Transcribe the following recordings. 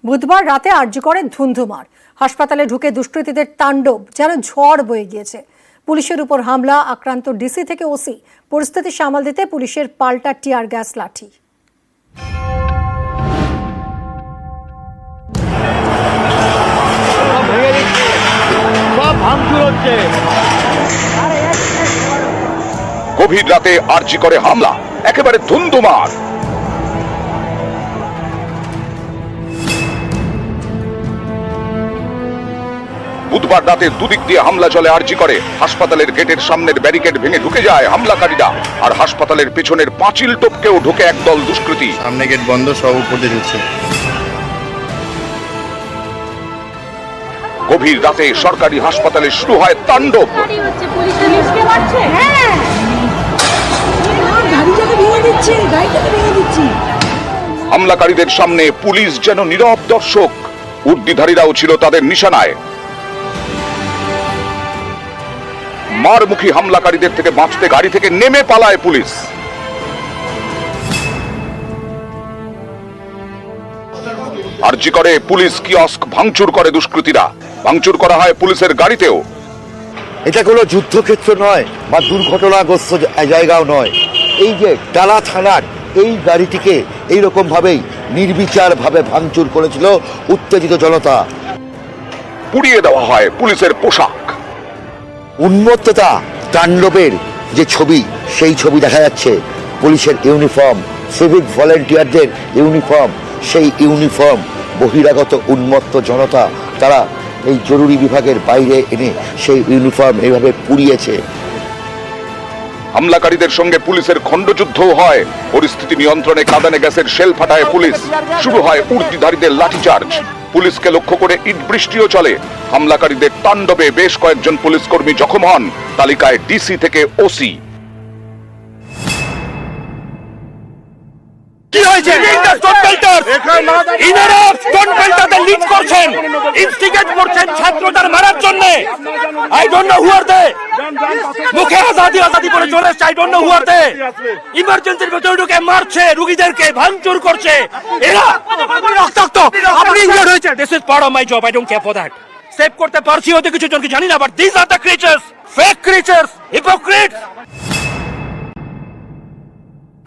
বুধবার রাতে আরজিকরে ধুন্ধুমার। হাসপাতালে ঢুকে দুষ্কৃতীদের তাণ্ডব যেন ঝড় বয়ে গিয়েছে। পুলিশের উপর হামলা, আক্রান্ত ডিসি থেকে ওসি। পরিস্থিতি সামাল দিতে পুলিশের পাল্টা টিয়ার গ্যাস লাঠি। গভীর রাতে আরজিকরে হামলা, একেবারে ধুন্ধুমার। বুধবার রাতে দুদিক দিয়ে হামলা চলে আরজিকরে। হাসপাতালের গেটের সামনের ব্যারিকেড ভেঙে ঢুকে যায় হামলাকারীরা, আর হাসপাতালের পেছনের পাঁচিল টপকেও ঢুকে একদল দুষ্কৃতী। সামনে গেট বন্ধ, সব উপর দিয়ে ঢুকছে। গভীর রাতে সরকারি হাসপাতালে শুরু হয় তাণ্ডব। হামলাকারীদের সামনে পুলিশ যেন নীরব দর্শক, উর্দিধারীরাও ছিল তাদের নিশানায়। মারমুখী হামলাকারীদের থেকে বাঁচতে গাড়ি থেকে নেমে পালায় পুলিশ। আরজিকরে পুলিশ কিয়স্ক ভাঙচুর করে দুষ্কৃতীরা। ভাঙচুর করা হয় পুলিশের গাড়িতেও। এটা কোনো যুদ্ধক্ষেত্র নয় বা দুর্ঘটনাগ্রস্ত জায়গাও নয়। এই যে টালা থানার এই গাড়িটিকে এইরকম ভাবেই নির্বিচারভাবে ভাঙচুর করেছিল উত্তেজিত জনতা। পুড়িয়ে দেওয়া হয় পুলিশের পোশাক। উন্মত্ততা তাণ্ডবের যে ছবি, সেই ছবি দেখা যাচ্ছে। পুলিশের ইউনিফর্ম, সিভিক ভলেন্টিয়ারদের ইউনিফর্ম, সেই ইউনিফর্ম বহিরাগত উন্মত্ত জনতা তারা এই জরুরি বিভাগের বাইরে এনে সেই ইউনিফর্ম এইভাবে পুড়িয়েছে। হামলাকারীদের সঙ্গে পুলিশের খণ্ডযুদ্ধও হয়। পরিস্থিতি নিয়ন্ত্রণে কাঁদানে গ্যাসের শেল ফাটায় পুলিশ। শুরু হয় উর্দিধারীদের লাঠিচার্জ। পুলিশকে লক্ষ্য করে ইট বৃষ্টিও চলে। হামলাকারীদের তাণ্ডবে বেশ কয়েকজন পুলিশ কর্মী জখম হন, তালিকায় ডিসি থেকে ওসি। কি হয়েছে? লিড করছেন, ইনস্টিগেট করছেন ছাত্রদের মারার জন্য। আই ডোন্ট নো হু আর দে। মুখে আজাদি আজাদি বলে চলে এসছে। আই ডোন্ট নো হু আর দে। ইমার্জেন্সির ভেতরে ঢুকে মারছে, রোগীদেরকে ভাঙচুর করছে। এরা রক্তাক্ত, আপনি ইনজিওর্ড হয়েছে। This is part of my job, I don't care for that. Save করতে পারছি হয়তো কিছু জনকে, জানি না, but these are the creatures, fake creatures, hypocrites.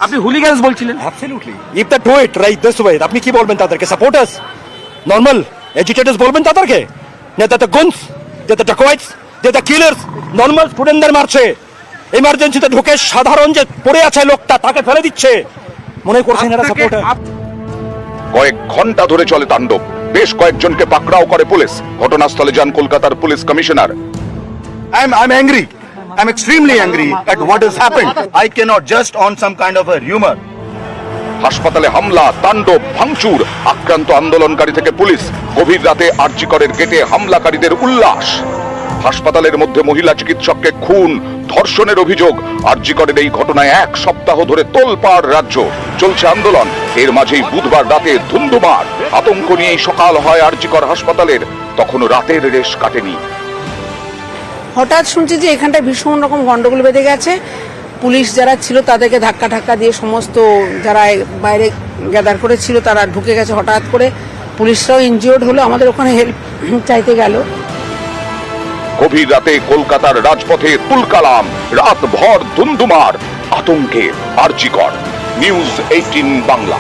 আপনি হুলিগানস বলছিলেন। Absolutely. If they do it right this way, আপনি কি বলবেন তাদেরকে? সাপোর্টার্স, নরমাল এজিটেটর্স বলবেন তাদেরকে? না, the goons, the dacoits, the killers normal স্টুডেন্টদের মারছে। ইমার্জেন্সিতে ঢুকে সাধারণ যে পড়ে আছে লোকটা, তাকে ফেলে দিচ্ছে। মনে করছেন এরা সাপোর্টার? কয়েক ঘন্টা ধরে চলে তাণ্ডব। বেশ কয়েকজনকে পাকড়াও করে পুলিশ। ঘটনাস্থলে যান কলকাতার police commissioner. I'm angry. I'm extremely angry at what has happened. I cannot just on some kind of a rumor. হাসপাতালে হামলা, তাণ্ডব, ভাঙচুর, আক্রান্ত আন্দোলনকারী থেকে পুলিশ। গভীর রাতে আরজিকরের গেটে হামলাকারীদের উল্লাস। হাসপাতালের মধ্যে মহিলা চিকিৎসককে খুন, ধর্ষণের অভিযোগ। আরজিকরের এই ঘটনায় এক সপ্তাহ ধরে তোলপাড় রাজ্য, চলছে আন্দোলন। এর মাঝেই বুধবার রাতে ধুন্ধুমার। আতঙ্ক নিয়েই সকাল হয় আরজিকর হাসপাতালের। তখনও রাতের রেশ কাটেনি। হঠাৎ শুনছি যে এখানটা ভীষণ রকম গন্ডগোল বেঁধে গেছে। পুলিশ যারা ছিল তাদেরকে ধাক্কা ধাক্কা দিয়ে সমস্ত যারা বাইরে গ্যাদার করেছিল তারা ঢুকে গেছে হঠাৎ করে। পুলিশরাও ইনজিওর্ড হলো, আমাদের ওখানে হেল্প চাইতে গেল। গভীর রাতে কলকাতার রাজপথে তুলকালাম, রাত ভর ধুন্ধুমার। আতঙ্কে আরজিকর। নিউজ 18 বাংলা।